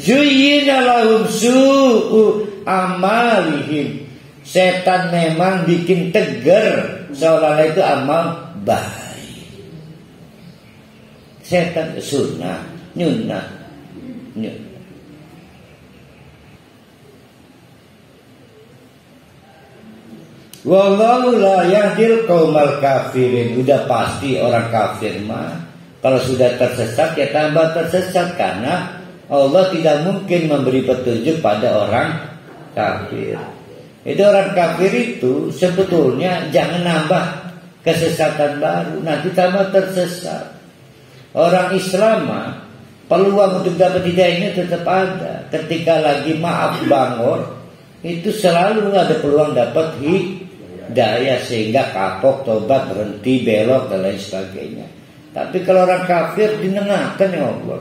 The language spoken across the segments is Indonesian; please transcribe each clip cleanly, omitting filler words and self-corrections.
Zuyyina lahum su'u amalihim. Setan memang bikin tegar seolah-olah itu amal baik. Setan sunnah, nyunnah. Wallahu la yahdil qaumal kafirin. Udah pasti orang kafir mah kalau sudah tersesat ya tambah tersesat, karena Allah tidak mungkin memberi petunjuk pada orang kafir. Itu orang kafir itu sebetulnya jangan nambah kesesatan baru, nanti tambah tersesat. Orang Islam mah peluang untuk dapat hidayahnya tetap ada. Ketika lagi maaf bangor, itu selalu ada peluang dapat hidayah, sehingga kapok, tobat, berhenti, belok dan lain sebagainya. Tapi kalau orang kafir dinengahkan ya Allah.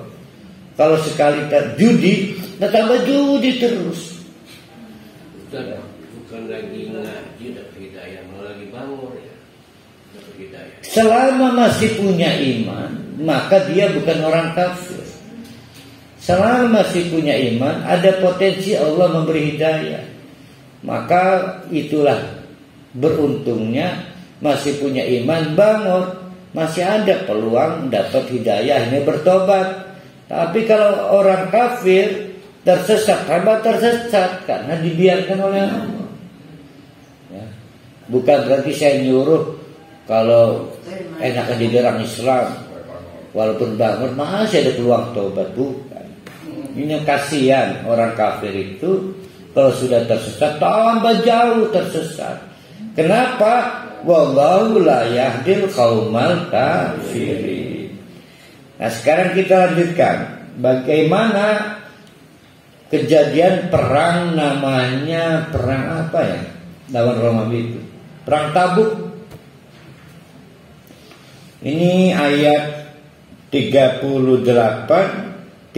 Kalau sekali terjudi, tambah judi terus. Bukan lagi ngaji dapat hidayah, malah lagi bangor ya dapat hidayah. Selama masih punya iman, maka dia bukan orang kafir. Selama masih punya iman, ada potensi Allah memberi hidayah. Maka itulah beruntungnya masih punya iman bangor, masih ada peluang dapat hidayah, ini bertobat. Tapi kalau orang kafir tersesat, tambah tersesat karena dibiarkan oleh Allah. Ya. Bukan berarti saya nyuruh kalau enakan jadi orang Islam walaupun bangun masih ada peluang tobat, bukan. Ini kasihan orang kafir itu kalau sudah tersesat tambah jauh tersesat. Kenapa? Wallahu la yahdil qaumal kafirin. Nah sekarang kita lanjutkan bagaimana kejadian perang, namanya perang apa ya lawan Romawi itu, perang Tabuk. Ini ayat 38, 39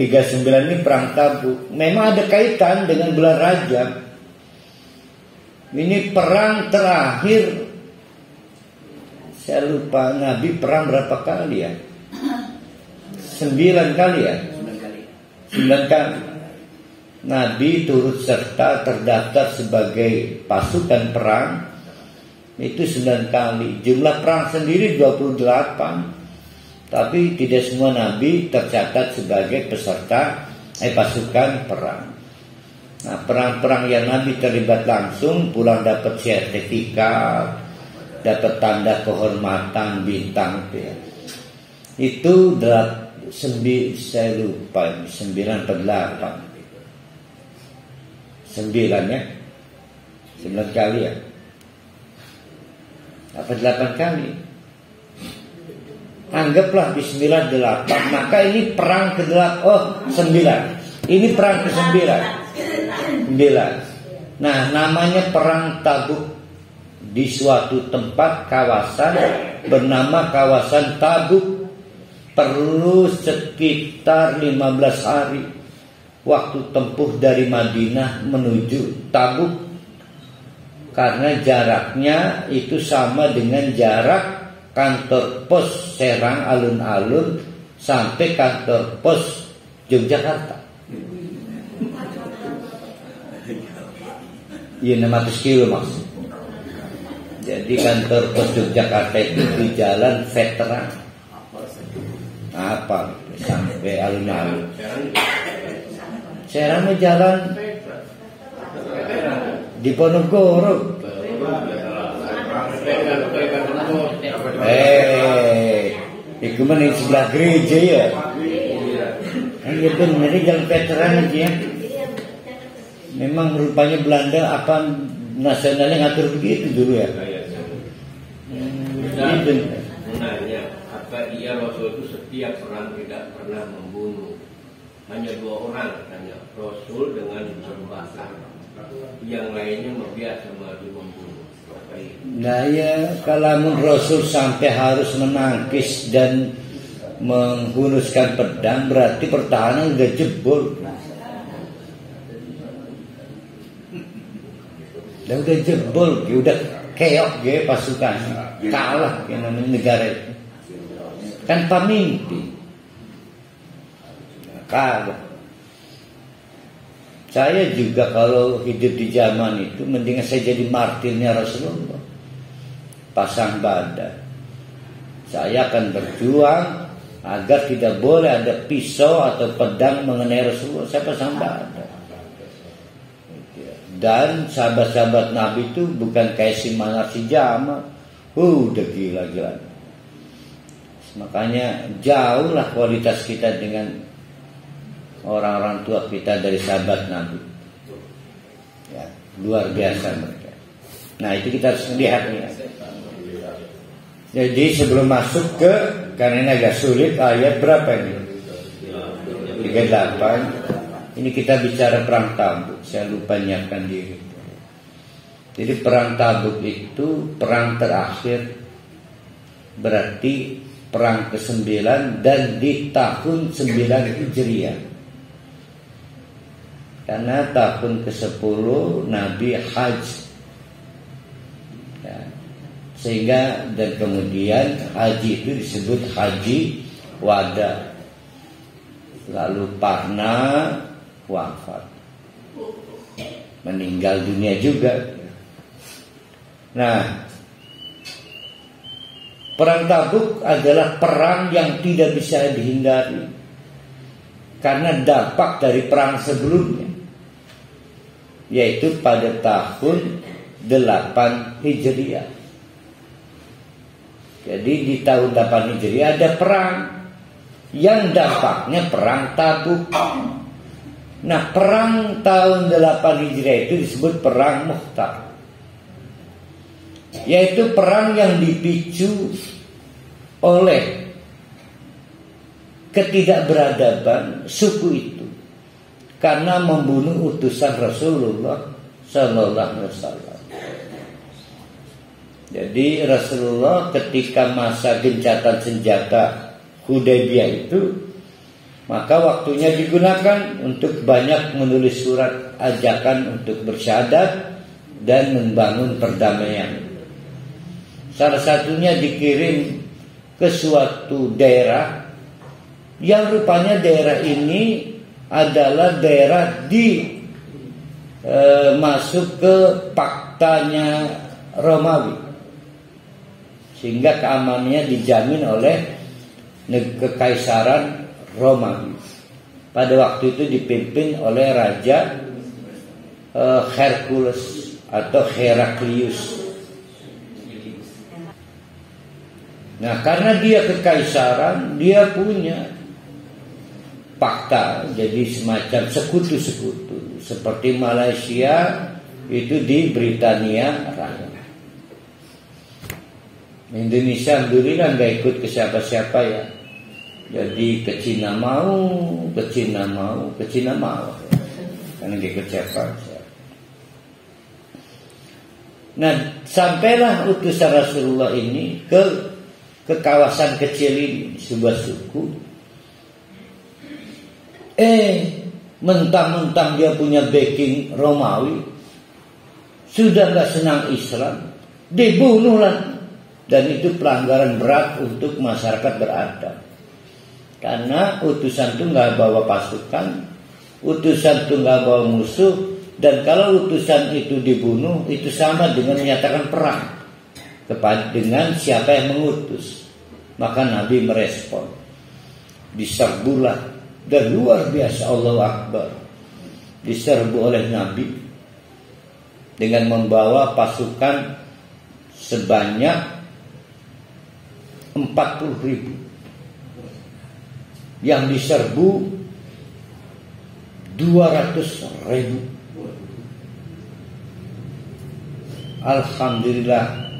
ini perang Tabuk. Memang ada kaitan dengan bulan Rajab. Ini perang terakhir. Saya lupa Nabi perang berapa kali ya? 9 kali ya? 9 kali. Nabi turut serta terdaftar sebagai pasukan perang itu 9 kali. Jumlah perang sendiri 28. Tapi tidak semua Nabi tercatat sebagai peserta pasukan perang. Nah, perang-perang yang Nabi terlibat langsung pulang dapat sertifikat, dapat tanda kehormatan bintang ya. Itu saya lupa 9 atau 8. 9 ya, 9 kali ya, apa 8 kali? Anggaplah bismillah 8. Maka ini perang ke-8. Oh 9. Ini perang ke-9. 9. Nah namanya perang Tabuk. Di suatu tempat kawasan bernama kawasan Tabuk. Perlu sekitar 15 hari waktu tempuh dari Madinah menuju Tabuk. Karena jaraknya itu sama dengan jarak kantor pos Serang alun-alun sampai kantor pos Yogyakarta. Iya 600 kilo mas. Jadi kantor pos Yogyakarta itu di jalan veteran. Apa sampai alun-alun. Serang jalan di Ponorogo. Itu mana di sebelah gereja ya? Iya benar, ini jalan veteran aja ya. Memang rupanya Belanda apa nasionalnya ngatur begitu dulu ya. Menanya, apa iya Rasul itu setiap perang tidak pernah membunuh? Hanya 2 orang katanya, Rasul dengan Abu Bakar. Yang lainnya biasa maju membunuh. Nah ya, kalau Rasul sampai harus menangkis dan menghunuskan pedang, berarti pertahanan udah jebol. Udah jebol, udah keok ya pasukan, kalah ya namanya negara itu. Kan pemimpin kalah. Saya juga kalau hidup di zaman itu mendingan saya jadi martirnya Rasulullah, pasang badan. Saya akan berjuang agar tidak boleh ada pisau atau pedang mengenai Rasulullah. Saya pasang badan. Dan sahabat-sahabat Nabi itu bukan kayak si Manar si Jamal, udah gila-gila. Makanya jauhlah kualitas kita dengan orang-orang tua kita dari sahabat Nabi. Ya, luar biasa mereka. Nah, itu kita harus melihat nih. Jadi sebelum masuk ke, karena ini agak sulit, ayat berapa ini? 38. Ini kita bicara perang Tabuk. Saya lupa nyiapkan diri. Jadi perang Tabuk itu perang terakhir, berarti perang ke-9 dan di tahun 9 Hijriah. Karena tahun ke-10 Nabi haji. Ya. Sehingga dan kemudian haji itu disebut haji wada. Lalu Parna wafat, meninggal dunia juga. Nah, perang Tabuk adalah perang yang tidak bisa dihindari karena dampak dari perang sebelumnya, yaitu pada tahun 8 Hijriah. Jadi di tahun 8 Hijriah ada perang yang dampaknya perang Tabuk. Nah, perang tahun 8 Hijriah itu disebut perang Mu'tah, yaitu perang yang dipicu oleh ketidakberadaban suku itu karena membunuh utusan Rasulullah Sallallahu Alaihi Wasallam. Jadi Rasulullah ketika masa gencatan senjata Hudaybiyah itu, maka waktunya digunakan untuk banyak menulis surat ajakan untuk bersyahadat dan membangun perdamaian. Salah satunya dikirim ke suatu daerah yang rupanya daerah ini adalah daerah masuk ke paktanya Romawi, sehingga keamanannya dijamin oleh kekaisaran Romawi. Pada waktu itu dipimpin oleh Raja Hercules atau Heraklius. Nah, karena dia kekaisaran, dia punya fakta, jadi semacam sekutu-sekutu. Seperti Malaysia itu di Britania Raya. Indonesia alhamdulillah nggak ikut ke siapa-siapa ya. Jadi ke Cina mau, karena dia ikut siapa. Nah, sampailah utusan Rasulullah ini ke kawasan kecil ini, sebuah suku. Mentang-mentang dia punya backing Romawi, sudah nggak senang Islam, dibunuhlah. Dan itu pelanggaran berat untuk masyarakat beradab. Karena utusan itu nggak bawa pasukan, utusan itu nggak bawa musuh, dan kalau utusan itu dibunuh, itu sama dengan menyatakan perang dengan siapa yang mengutus. Maka Nabi merespon, diserbulah, dan luar biasa, Allahu Akbar, diserbu oleh Nabi dengan membawa pasukan sebanyak 40.000, yang diserbu 200.000. Alhamdulillah,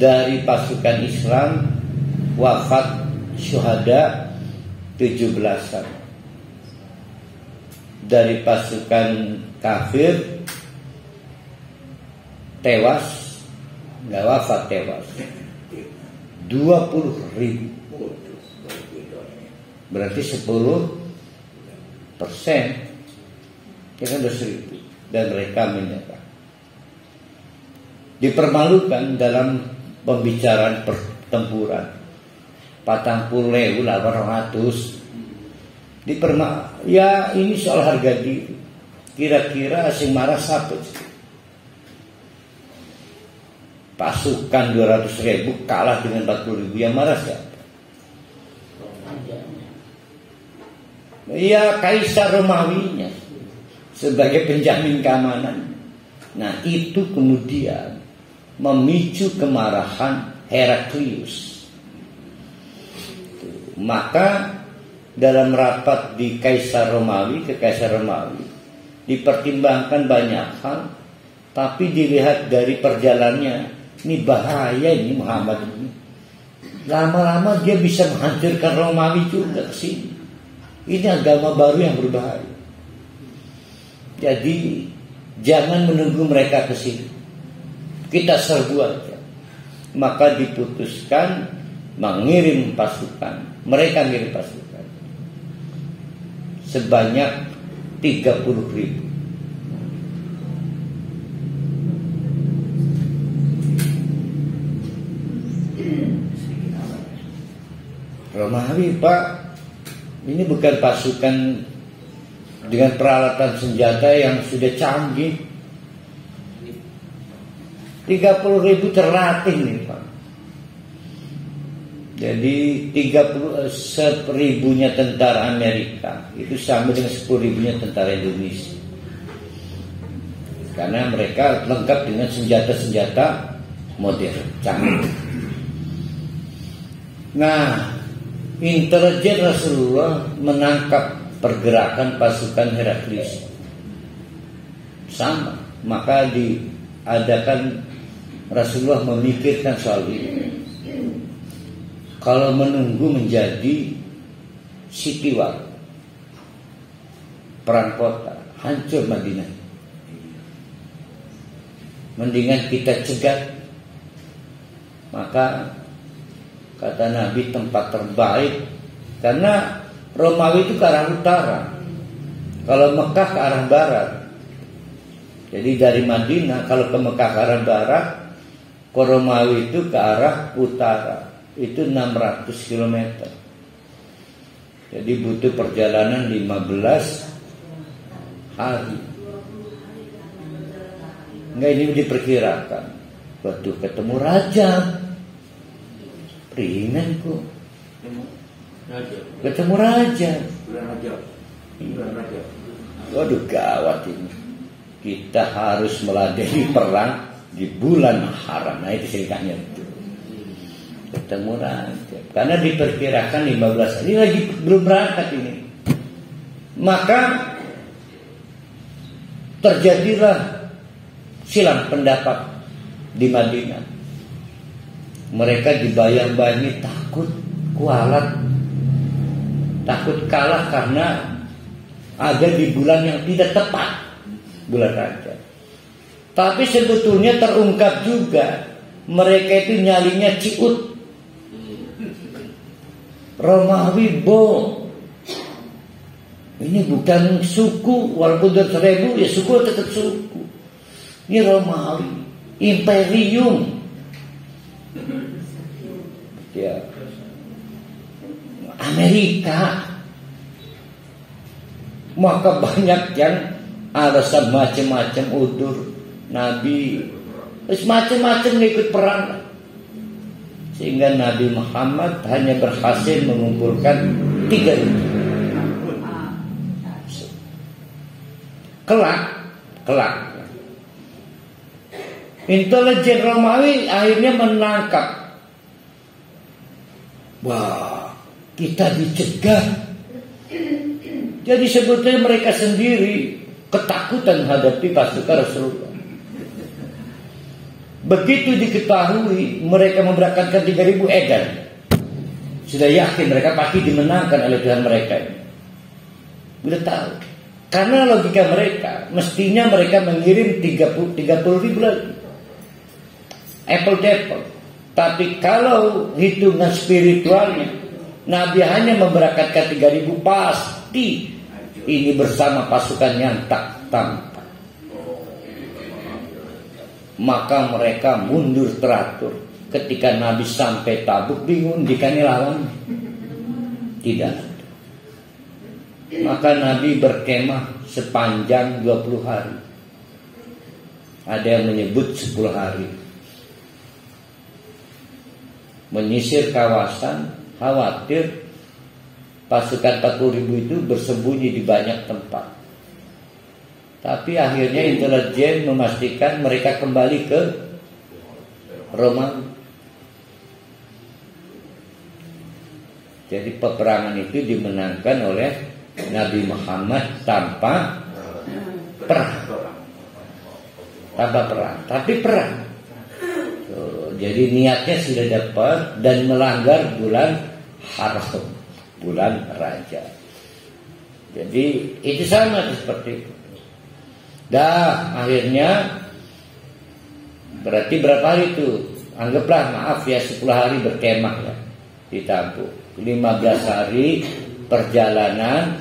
dari pasukan Islam wafat syuhada 17-an. Dari pasukan kafir tewas, nggak wafat, tewas 20.000. Berarti 10%, kita udah 1.000, dan mereka menyerah. Dipermalukan dalam pembicaraan pertempuran, 40.800. Ya ini soal harga diri. kira-kira sing marah siapa? Pasukan 200.000 kalah dengan 40.000, yang marah siapa? Ya Kaisar Romawinya sebagai penjamin keamanan. Nah itu kemudian memicu kemarahan Heraklius. Maka dalam rapat di Kaisar Romawi, dipertimbangkan banyak hal, tapi dilihat dari perjalanannya, ini bahaya ini Muhammad ini. Lama-lama dia bisa menghancurkan Romawi juga ke sini. Ini agama baru yang berbahaya. Jadi jangan menunggu mereka ke sini, kita serbu aja. Maka diputuskan mengirim pasukan. Mereka ngirim pasukan sebanyak 30.000. Romawi, Pak, ini bukan pasukan dengan peralatan senjata yang sudah canggih. 30.000 terlatih nih, Pak. Jadi 1.000-nya tentara Amerika itu sama dengan 10.000-nya tentara Indonesia. Karena mereka lengkap dengan senjata-senjata modern, canggih. Nah, intelijen Rasulullah menangkap pergerakan pasukan Heraklius. Sama, maka diadakan, Rasulullah memikirkan soal ini. Kalau menunggu menjadi sitiwal, perang kota, hancur Madinah, mendingan kita cegat. Maka kata Nabi tempat terbaik, karena Romawi itu ke arah utara, kalau Mekah ke arah barat. Jadi dari Madinah kalau ke Mekah ke arah barat, ke Romawi itu ke arah utara, itu 600 km. Jadi butuh perjalanan 15 hari. Enggak, ini diperkirakan. Waktu ketemu raja, ringan kok. Ketemu raja. Waduh, gawat ini. Kita harus meladeni perang di bulan haram. Nah itu ceritanya itu. Ketemu raja. Karena diperkirakan 15 hari lagi belum berangkat ini. Maka terjadilah silang pendapat di Madinah. Mereka dibayang-bayangi takut kualat, takut kalah karena ada di bulan yang tidak tepat, bulan Rajab. Tapi sebetulnya terungkap juga mereka itu nyalinya ciut, Romawi bohong. Ini bukan suku, walaupun 1.000 ya suku tetap suku. Ini Romawi, imperium. Ya. Amerika. Maka banyak yang alasan macam-macam udur Nabi, macam-macam ikut perang. Sehingga Nabi Muhammad hanya berhasil mengumpulkan 3.000. Kelak intelijen Romawi akhirnya menangkap. Wah, kita dicegah. Jadi sebetulnya mereka sendiri ketakutan menghadapi pasukan Rasulullah. Begitu diketahui mereka memberangkatkan 3.000 edan, sudah yakin mereka pasti dimenangkan oleh Tuhan mereka. Sudah tahu. Karena logika mereka, mestinya mereka mengirim 30.000 lagi. Apple to apple. Tapi kalau hitungan spiritualnya, Nabi hanya memberangkatkan 3.000, pasti ini bersama pasukan yang tak tampak. Maka mereka mundur teratur. Ketika Nabi sampai Tabuk, bingung dikani lawan. Tidak. Maka Nabi berkemah sepanjang 20 hari. Ada yang menyebut 10 hari. Menyisir kawasan, khawatir pasukan 40.000 itu bersembunyi di banyak tempat. Tapi akhirnya intelijen memastikan mereka kembali ke Romawi. Jadi peperangan itu dimenangkan oleh Nabi Muhammad tanpa perang. Tanpa perang, tapi perang. Jadi niatnya sudah dapat dan melanggar bulan haram, bulan raja. Jadi itu sama seperti itu. Dah akhirnya berarti berapa hari itu? Anggaplah maaf ya 10 hari berkemah ya di Tabuk. 15 hari perjalanan,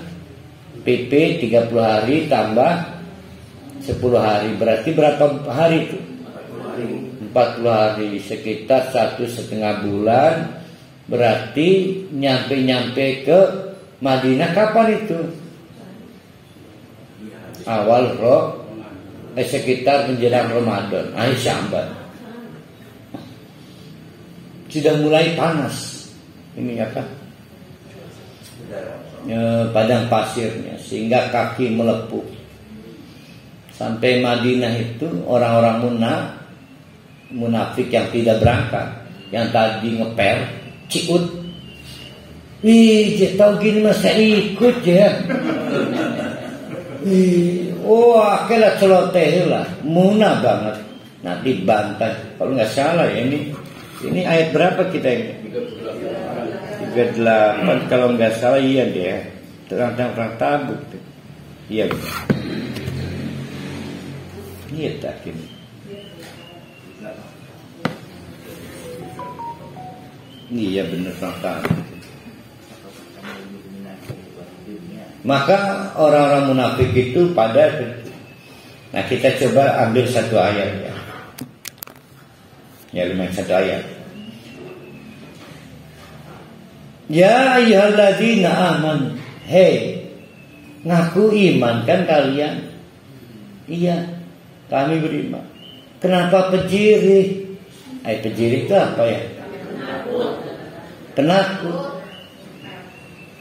PP 30 hari tambah 10 hari. Berarti berapa hari itu? 40 hari, sekitar 1,5 bulan. Berarti nyampe ke Madinah kapan itu? Awal sekitar menjelang Ramadan, akhir Sya'ban. Sudah mulai panas. Ini apa? Padang pasirnya, sehingga kaki melepuh. Sampai Madinah itu orang-orang munafik yang tidak berangkat, yang tadi ngepel, cikut. Wih, tahu gini masa ikut ya. Akhirnya celoteh lah, munah banget. Nanti bantai. Kalau nggak salah ya ini ayat berapa kita ini? 38 kalau nggak salah, iya deh. Perang Tabuk. Iya. Iya tak ini. Iya benar perang Tabuk. Maka orang-orang munafik itu pada. Nah kita coba ambil satu ayat ya. Ya lumayan satu ayat. Ya ayyuhalladzina amanu. Hei, ngaku iman kan kalian? Iya, kami beriman. Kenapa pejirih? Pejirih itu apa ya? Penakut.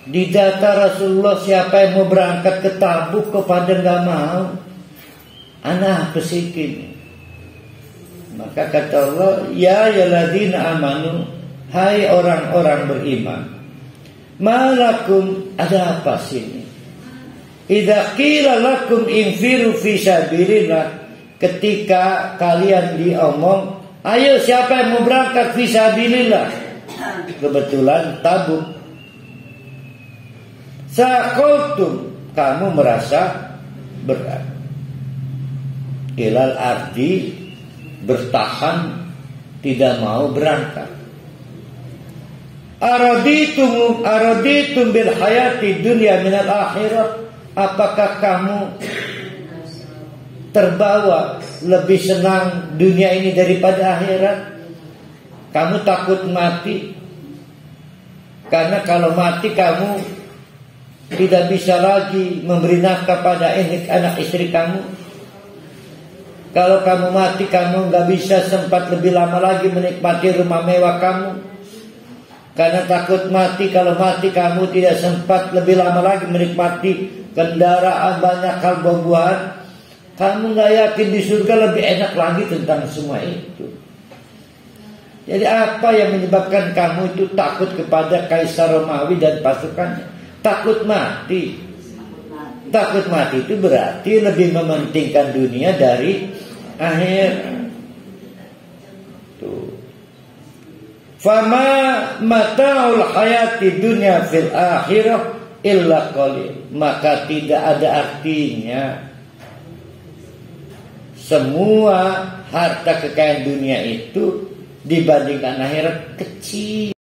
Di data Rasulullah, siapa yang mau berangkat ke Tabuk kepada nggak mau, anak pesikin. Maka kata Allah, ya ayyuhalladzina amanu, hai orang-orang beriman. Malakum, ada apa sini? Idza qila lakum infiru fi sabilillah, ketika kalian diomong, ayo siapa yang mau berangkat fi sabilillah? Kebetulan Tabuk. Saqaltum, kamu merasa berat. Ilal ardi, bertahan, tidak mau berangkat. Araditum bil hayati dunya minal akhirat. Apakah kamu terbawa lebih senang dunia ini daripada akhirat? Kamu takut mati? Karena kalau mati kamu tidak bisa lagi memberi nafkah pada anak istri kamu. Kalau kamu mati, kamu gak bisa sempat lebih lama lagi menikmati rumah mewah kamu. Karena takut mati, kalau mati kamu tidak sempat lebih lama lagi menikmati kendaraan, banyak hal buah-buahan. Kamu gak yakin di surga lebih enak lagi tentang semua itu. Jadi apa yang menyebabkan kamu itu takut kepada Kaisar Romawi dan pasukannya? Takut mati. Takut mati itu berarti lebih mementingkan dunia dari akhir. Tuh. Fama mata'ul hayati dunya fil akhirah illa qalil. Maka tidak ada artinya semua harta kekayaan dunia itu dibandingkan akhirat kecil.